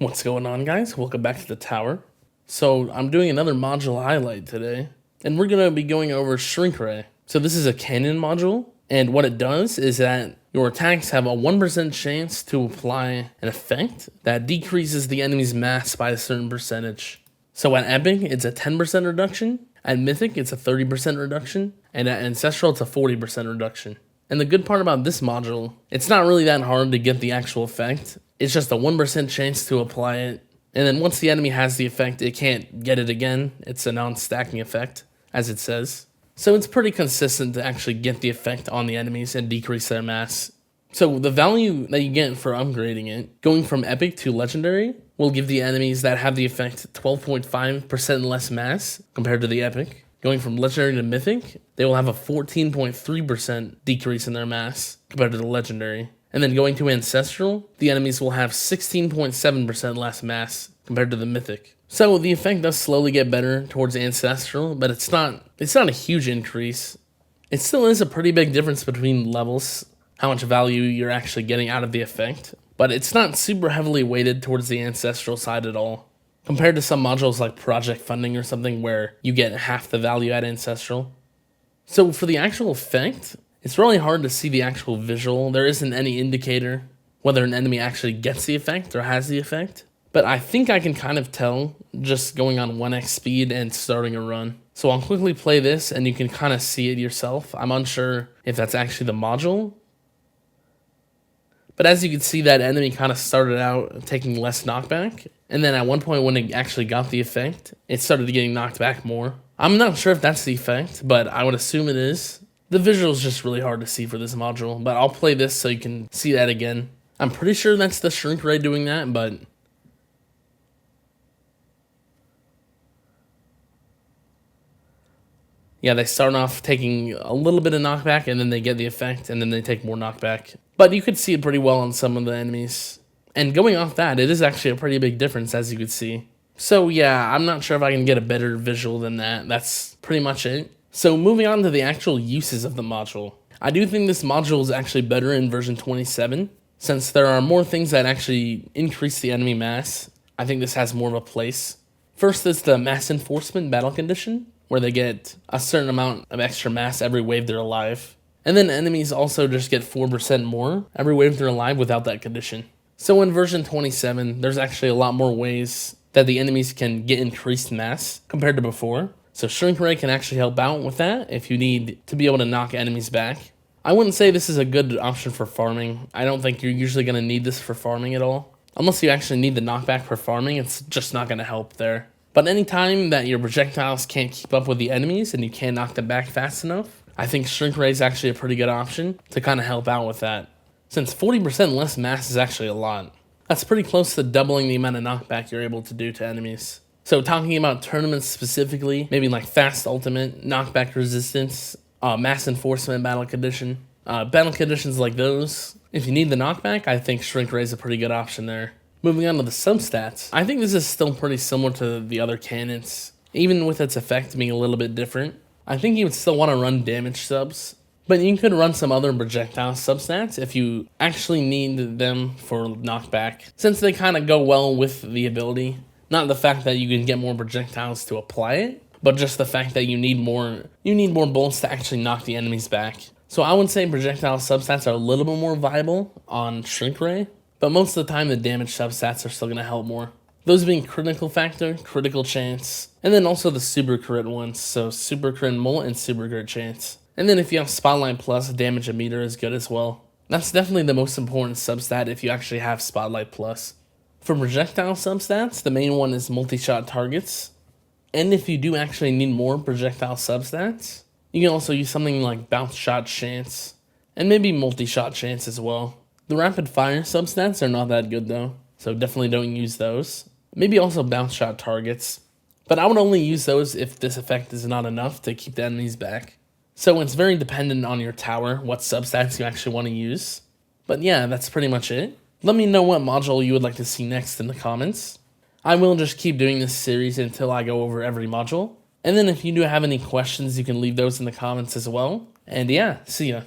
What's going on, guys? Welcome back to the tower. So I'm doing another module highlight today, and we're going to be going over Shrink Ray. So this is a cannon module, and what it does is that your attacks have a 1% chance to apply an effect that decreases the enemy's mass by a certain percentage. So at Epic, it's a 10% reduction, at Mythic, it's a 30% reduction, and at Ancestral, it's a 40% reduction. And the good part about this module, it's not really that hard to get the actual effect. It's just a 1% chance to apply it. And then once the enemy has the effect, it can't get it again. It's a non-stacking effect, as it says. So it's pretty consistent to actually get the effect on the enemies and decrease their mass. So the value that you get for upgrading it, going from Epic to Legendary, will give the enemies that have the effect 12.5% less mass compared to the Epic. Going from Legendary to Mythic, they will have a 14.3% decrease in their mass compared to the Legendary. And then going to Ancestral, the enemies will have 16.7% less mass compared to the Mythic. So the effect does slowly get better towards Ancestral, but it's not a huge increase. It still is a pretty big difference between levels, how much value you're actually getting out of the effect, but it's not super heavily weighted towards the Ancestral side at all, compared to some modules like Project Funding or something where you get half the value at Ancestral. So for the actual effect, it's really hard to see the actual visual. There isn't any indicator whether an enemy actually gets the effect or has the effect. But I think I can kind of tell just going on 1x speed and starting a run. So I'll quickly play this and you can kind of see it yourself. I'm unsure if that's actually the module. But as you can see, that enemy kind of started out taking less knockback. And then at one point when it actually got the effect, it started getting knocked back more. I'm not sure if that's the effect, but I would assume it is. The visual is just really hard to see for this module, but I'll play this so you can see that again. I'm pretty sure that's the Shrink Ray doing that, but yeah, they start off taking a little bit of knockback, and then they get the effect, and then they take more knockback. But you could see it pretty well on some of the enemies. And going off that, it is actually a pretty big difference, as you could see. So yeah, I'm not sure if I can get a better visual than that. That's pretty much it. So moving on to the actual uses of the module. I do think this module is actually better in version 27, since there are more things that actually increase the enemy mass. I think this has more of a place. First is the Mass Enforcement Battle Condition, where they get a certain amount of extra mass every wave they're alive. And then enemies also just get 4% more every wave they're alive without that condition. So in version 27, there's actually a lot more ways that the enemies can get increased mass compared to before. So Shrink Ray can actually help out with that if you need to be able to knock enemies back. I wouldn't say this is a good option for farming. I don't think you're usually going to need this for farming at all. Unless you actually need the knockback for farming, it's just not going to help there. But anytime that your projectiles can't keep up with the enemies and you can't knock them back fast enough, I think Shrink Ray is actually a pretty good option to kind of help out with that. Since 40% less mass is actually a lot. That's pretty close to doubling the amount of knockback you're able to do to enemies. So talking about tournaments specifically, maybe like Fast Ultimate, Knockback Resistance, Mass Enforcement Battle Condition, battle conditions like those, if you need the knockback, I think Shrink Ray is a pretty good option there. Moving on to the substats, I think this is still pretty similar to the other cannons, even with its effect being a little bit different. I think you would still want to run damage subs, but you could run some other projectile substats if you actually need them for knockback, since they kind of go well with the ability. Not the fact that you can get more projectiles to apply it, but just the fact that you need more bolts to actually knock the enemies back. So I would say projectile substats are a little bit more viable on Shrink Ray, but most of the time the damage substats are still going to help more. Those being critical factor, critical chance, and then also the super crit ones, so super crit molt and super crit chance. And then if you have Spotlight Plus, damage meter is good as well. That's definitely the most important substat if you actually have Spotlight Plus. For projectile substats, the main one is multi-shot targets. And if you do actually need more projectile substats, you can also use something like bounce shot chance, and maybe multi-shot chance as well. The rapid fire substats are not that good though, so definitely don't use those. Maybe also bounce shot targets, but I would only use those if this effect is not enough to keep the enemies back. So it's very dependent on your tower, what substats you actually want to use. But yeah, that's pretty much it. Let me know what module you would like to see next in the comments. I will just keep doing this series until I go over every module. And then if you do have any questions, you can leave those in the comments as well. And yeah, see ya.